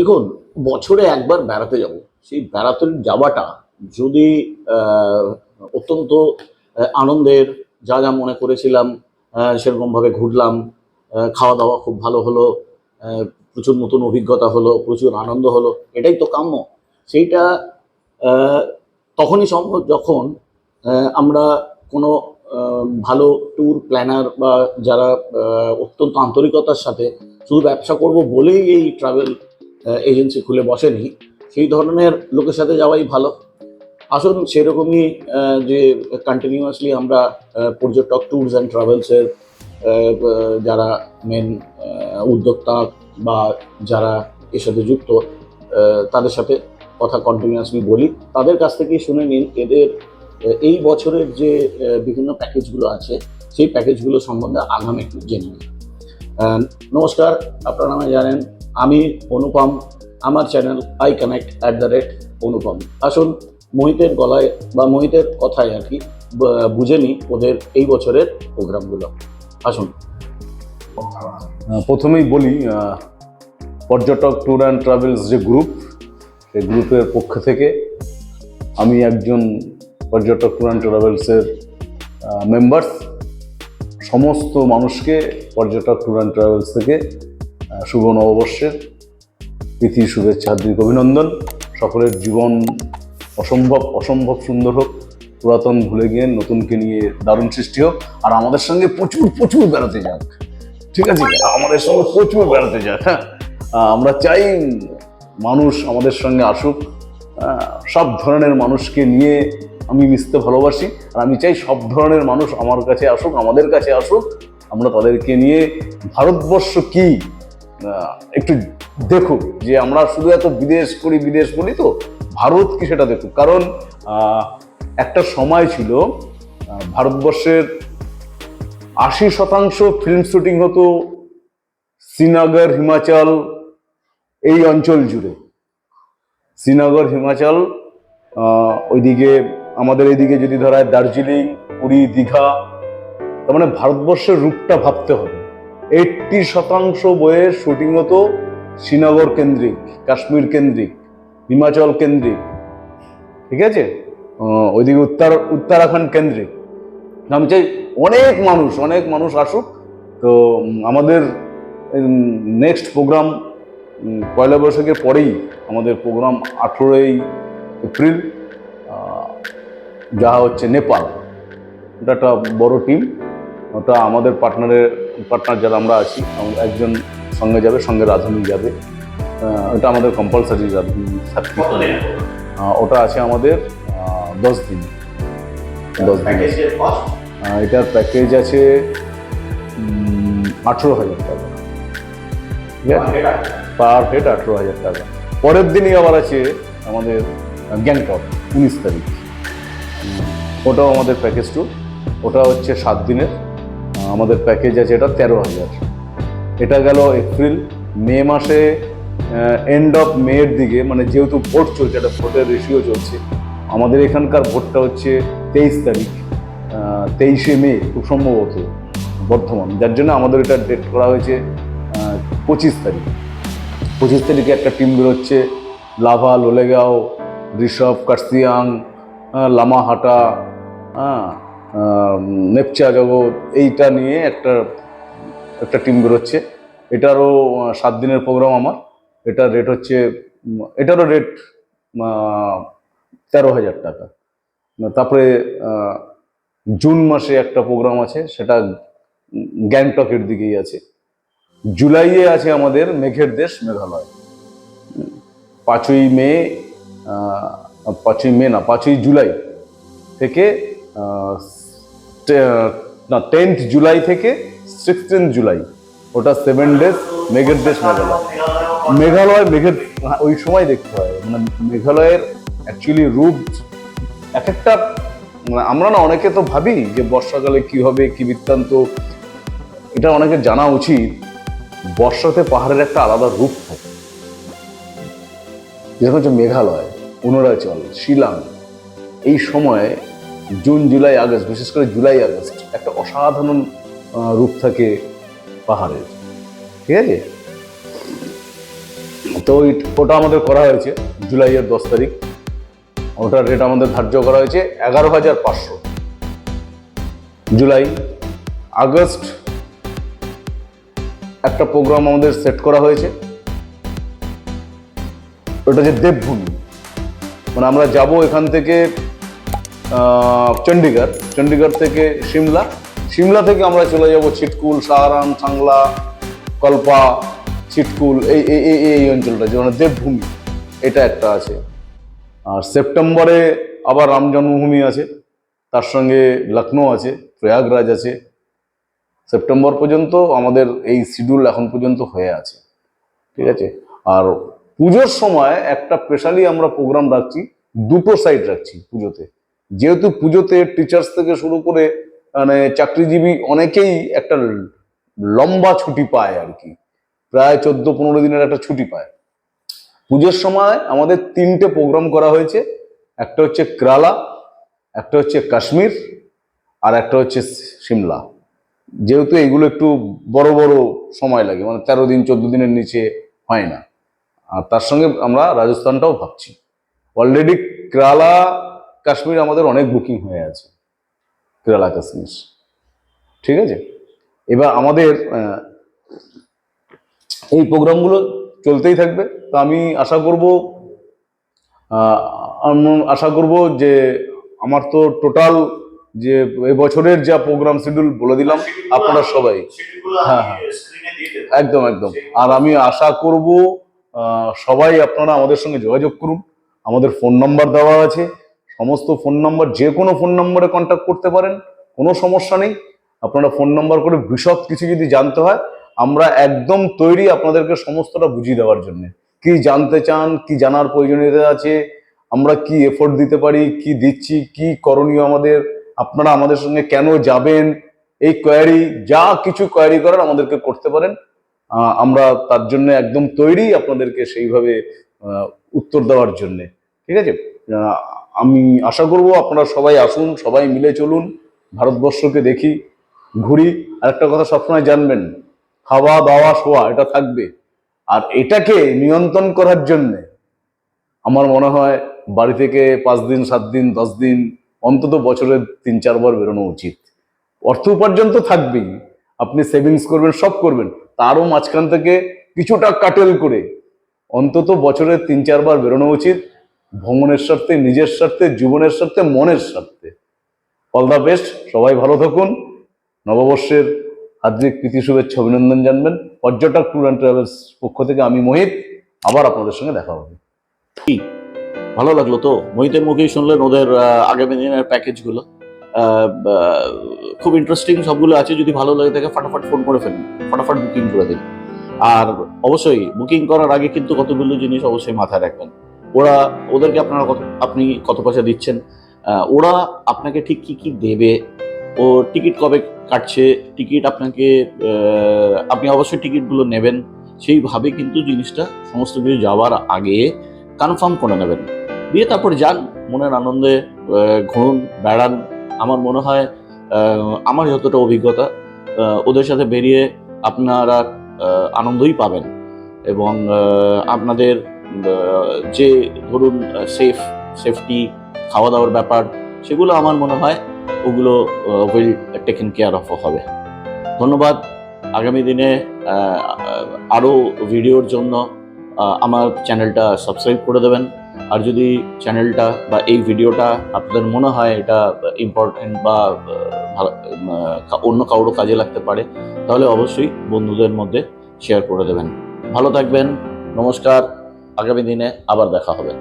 দেখুন, বছরে একবার বেড়াতে যাব, সেই বেড়াতে যাওয়াটা যদি অত্যন্ত আনন্দের, যা যা মনে করেছিলাম সেরকমভাবে ঘুরলাম, খাওয়া দাওয়া খুব ভালো হলো, আহ, প্রচুর নতুন অভিজ্ঞতা হলো, প্রচুর আনন্দ হলো, এটাই তো কাম্য। সেইটা আহ, তখনই সম্ভব যখন আমরা কোনো ভালো ট্যুর প্ল্যানার বা যারা অত্যন্ত আন্তরিকতার সাথে শুধু ব্যবসা করব বলেই এই ট্রাভেল এজেন্সি খুলে বসেনি, সেই ধরনের লোকের সাথে যাওয়াই ভালো। আসুন সেরকমই যে কন্টিনিউয়াসলি আমরা পর্যটক ট্যুরস অ্যান্ড ট্রাভেলসের যারা মেন উদ্যোক্তা বা যারা এর সাথে যুক্ত, তাদের সাথে কথা কন্টিনিউয়াসলি বলি, তাদের কাছ থেকেই শুনে নিন এদের এই বছরের যে বিভিন্ন প্যাকেজগুলো আছে সেই প্যাকেজগুলো সম্বন্ধে আগাম একটু জেনে নিন। নমস্কার, আপনারা আমায় জানেন, আমি অনুপম। আমার চ্যানেল iConnect@অনুপম। আসুন মোহিতের গলায় বা মোহিতের কথায় আর কি বুঝে নিই ওদের এই বছরের প্রোগ্রামগুলো। আসুন। প্রথমেই বলি, পর্যটক ট্যুর অ্যান্ড ট্রাভেলস যে গ্রুপ, সেই গ্রুপের পক্ষ থেকে আমি একজন পর্যটক ট্যুর অ্যান্ড ট্রাভেলসের মেম্বার্স। সমস্ত মানুষকে পর্যটক ট্যুর অ্যান্ড ট্রাভেলস থেকে শুভ নববর্ষের প্রীতি, শুভেচ্ছা, হার্দিক অভিনন্দন। সকলের জীবন অসম্ভব সুন্দর হোক, পুরাতন ভুলে গিয়ে নতুনকে নিয়ে দারুণ সৃষ্টি হোক, আর আমাদের সঙ্গে প্রচুর বেড়াতে যাক। ঠিক আছে, আমাদের সঙ্গে প্রচুর বেড়াতে যাক। হ্যাঁ, আমরা চাই মানুষ আমাদের সঙ্গে আসুক। সব ধরনের মানুষকে নিয়ে আমি মিশতে ভালোবাসি, আর আমি চাই সব ধরনের মানুষ আমার কাছে আসুক, আমাদের কাছে আসুক। আমরা তাদেরকে নিয়ে ভারতবর্ষ কি একটু দেখুক, যে আমরা শুধু এত বিদেশ বলি তো, ভারত কি সেটা দেখুক। কারণ একটা সময় ছিল ভারতবর্ষের 80% ফিল্ম শুটিং হতো শ্রীনগর, হিমাচল, এই অঞ্চল জুড়ে। শ্রীনগর, হিমাচল, ওইদিকে আমাদের এইদিকে যদি ধরা হয় দার্জিলিং, পুরী, দীঘা, তার মানে ভারতবর্ষের রূপটা ভাবতে হবে। 80% বইয়ের শুটিং হতো শ্রীনগর কেন্দ্রিক, কাশ্মীর কেন্দ্রিক, হিমাচল কেন্দ্রিক, ঠিক আছে, ওইদিকে উত্তরাখণ্ড কেন্দ্রিক। আমি চাই অনেক মানুষ আসুক। তো আমাদের নেক্সট প্রোগ্রাম পয়লা বৈশাখের পরেই আমাদের প্রোগ্রাম 18ই এপ্রিল, যা হচ্ছে নেপাল। ওটা একটা বড় টিম, ওটা আমাদের পার্টনার যারা আমরা আছি, একজন সঙ্গে যাবে, সঙ্গে রাধুনি যাবে। ওটা আমাদের কম্পালসারি রাধুনি থাকতে। ওটা আছে আমাদের 10 দিন। এটার প্যাকেজ আছে 18,000 টাকা, ঠিক আছে, পার হেড 18,000 টাকা। পরের দিনই আবার আছে আমাদের গ্যাংটক, 19 তারিখ। ওটাও আমাদের প্যাকেজ ট্যুর, ওটা হচ্ছে 7 দিনের। আমাদের প্যাকেজ আছে এটা 13,000। এটা গেল এপ্রিল। মে মাসে এন্ড অফ মের দিকে, মানে যেহেতু ভোট চলছে, একটা ভোটের রেশিও চলছে, আমাদের এখানকার ভোটটা হচ্ছে 23 তারিখ, 23শে মে খুব সম্ভবত বর্ধমান, যার জন্য আমাদের এটা ডেট করা হয়েছে 25 তারিখ। 25 তারিখে একটা টিম বেরোচ্ছে, লাভা, লোলেগাঁও, ঋষভ, কার্সিয়াং, লামাহাটা, নেপচা জগৎ, এইটা নিয়ে একটা টিম বেরোচ্ছে। এটারও 7 দিনের প্রোগ্রাম আমার। এটার রেট হচ্ছে, এটারও রেট 13,000 টাকা। তারপরে জুন মাসে একটা প্রোগ্রাম আছে, সেটা গ্যাংটকের দিকেই আছে। জুলাইয়ে আছে আমাদের মেঘের দেশ মেঘালয়। 5ই জুলাই থেকে 10th জুলাই থেকে 16th জুলাই, ওটা 7 ডেজ মেঘের দেশ মেঘালয়। ওই সময় দেখতে হয়, মানে মেঘালয়ের অ্যাকচুয়ালি রূপ এক একটা, আমরা না অনেকে তো ভাবি যে বর্ষাকালে কি হবে, কি বৃত্তান্ত, এটা অনেকের জানা উচিত। বর্ষাতে পাহাড়ের একটা আলাদা রূপ থাকে, যেরকম হচ্ছে মেঘালয়, অরুণাচল, শিলং, এই সময় জুন, জুলাই, আগস্ট, বিশেষ করে জুলাই আগস্ট, একটা অসাধারণ রূপ থাকে পাহাড়ের, ঠিক আছে। তো ওটা আমাদের করা হয়েছে জুলাইয়ের 10 তারিখ। ওটার রেট আমাদের ধার্য করা হয়েছে 11,500। জুলাই, আগস্ট একটা প্রোগ্রাম আমাদের সেট করা হয়েছে, ওটা যে দেবভূমি, মানে আমরা যাব এখান থেকে চণ্ডীগড় থেকে সিমলা থেকে আমরা চলে যাব ছিটকুল, সাহারান, সাংলা, কল্পা, ছিটকুল, এই অঞ্চলটা যে মানে দেবভূমি, এটা একটা আছে। আর সেপ্টেম্বরে আবার রাম জন্মভূমি আছে, তার সঙ্গে লখনৌ আছে, প্রয়াগরাজ আছে। সেপ্টেম্বর পর্যন্ত আমাদের এই শিডিউল এখন পর্যন্ত হয়ে আছে, ঠিক আছে। আর পুজোর সময় একটা স্পেশালি আমরা প্রোগ্রাম রাখছি, দুটো সাইড রাখছি পুজোতে, যেহেতু পুজোতে টিচার্স থেকে শুরু করে মানে চাকরিজীবী অনেকেই একটা লম্বা ছুটি পায় আর কি, প্রায় 14-15 দিনের একটা ছুটি পায়। পুজোর সময় আমাদের 3টে প্রোগ্রাম করা হয়েছে, একটা হচ্ছে কেরালা, একটা হচ্ছে কাশ্মীর, আর একটা হচ্ছে সিমলা। যেহেতু এগুলো একটু বড় বড় সময় লাগে, মানে 13 দিন 14 দিনের নিচে হয় না। আর তার সঙ্গে আমরা রাজস্থানটাও ভাবছি। অলরেডি কেরালা কাশ্মীর আমাদের অনেক বুকিং হয়ে আছে, কেরালা কাশ্মীর, ঠিক আছে। এবার আমাদের এই প্রোগ্রামগুলো চলতেই থাকবে। তো আমি আশা করব যে আমার তো টোটাল যে এবছরের যা প্রোগ্রাম শিডিউল বলে দিলাম আপনারা সবাই, হ্যাঁ হ্যাঁ একদম একদম। আর আমি আশা করব সবাই আপনারা আমাদের সঙ্গে যোগাযোগ করুন। আমাদের ফোন নাম্বার দেওয়া আছে, সমস্ত ফোন নাম্বার, যে কোনো ফোন নাম্বারে কন্ট্যাক্ট করতে পারেন, কোনো সমস্যা নেই। আপনারা ফোন নাম্বার করে বিশদ কিছু যদি জানতে হয়, আমরা একদম তৈরি আপনাদেরকে সমস্তটা বুঝিয়ে দেওয়ার জন্য। কি জানতে চান, কি জানার প্রয়োজনীয়তা আছে, আমরা কি এফোর্ট দিতে পারি, কি দিচ্ছি, কি করণীয় আমাদের, আপনারা আমাদের সঙ্গে কেন যাবেন, এই কোয়ারি, যা কিছু কোয়ারি করার আমাদেরকে করতে পারেন। আমরা তার জন্য একদম তৈরি আপনাদেরকে সেইভাবে উত্তর দেওয়ার জন্য, ঠিক আছে। আমি আশা করব আপনারা সবাই আসুন, সবাই মিলে চলুন, ভারতবর্ষকে দেখি, ঘুরি। আর একটা কথা সবসময় জানবেন, খাওয়া দাওয়া শোয়া এটা থাকবে। আর এটাকে নিয়ন্ত্রণ করার জন্যে আমার মনে হয় বাড়ি থেকে 5 দিন 7 দিন 10 দিন অন্তত বছরে 3-4 বার বেরোনো উচিত। অর্থ উপার্জন তো থাকবেই, আপনি সেভিংস করবেন, সব করবেন, তারও মাঝখান থেকে কিছুটা কাটেল করে অন্তত বছরে 3-4 বার বেরোনো উচিত, ভ্রমণের স্বার্থে, নিজের স্বার্থে, জীবনের স্বার্থে, মনের স্বার্থে। অল দ্য বেস্ট, সবাই ভালো থাকুন। নববর্ষের হার্দিক প্রীতি শুভেচ্ছা অভিনন্দন জানবেন। পর্যটক ট্যুর অ্যান্ড ট্রাভেলস পক্ষ থেকে আমি মোহিত, আবার আপনাদের সঙ্গে দেখা হবে। ভালো লাগলো তো, মোহিতের মুখেই শুনলেন ওদের আগামী দিনের প্যাকেজগুলো। খুব ইন্টারেস্টিং সবগুলো আছে। যদি ভালো লাগে থাকে ফটাফট ফোন করে ফেলুন, ফটাফট বুকিং করে দিন। আর অবশ্যই বুকিং করার আগে কিন্তু কতগুলো জিনিস অবশ্যই মাথায় রাখবেন। ওদেরকে আপনি কত পয়সা দিচ্ছেন, ওরা আপনাকে ঠিক কি কি দেবে, ও টিকিট কবে কাটছে, টিকিট আপনি অবশ্যই টিকিটগুলো নেবেন। সেইভাবে কিন্তু জিনিসটা সমস্ত কিছু যাওয়ার আগে কনফার্ম করে নেবেন, দিয়ে তারপরে যান, মনের আনন্দে ঘুরুন, বেড়ান। আমার মনে হয় আমার যতটা অভিজ্ঞতা, ওদের সাথে বেরিয়ে আপনারা আনন্দই পাবেন। এবং আপনাদের যে ধরুন সেফটি, খাওয়া দাওয়ার ব্যাপার, সেগুলো আমার মনে হয় ওগুলো উইল টেকেন কেয়ার অফ হবে। ধন্যবাদ। আগামী দিনে আরও ভিডিওর জন্য আমার চ্যানেলটা সাবস্ক্রাইব করে দেবেন। আর যদি চ্যানেলটা বা এই ভিডিওটা আপনাদের মনে হয় এটা ইম্পর্টেন্ট বা অন্য কারোর কাজে লাগতে পারে, তাহলে অবশ্যই বন্ধুদের মধ্যে শেয়ার করে দেবেন। ভালো থাকবেন, নমস্কার। আগামী দিনে আবার দেখা হবে।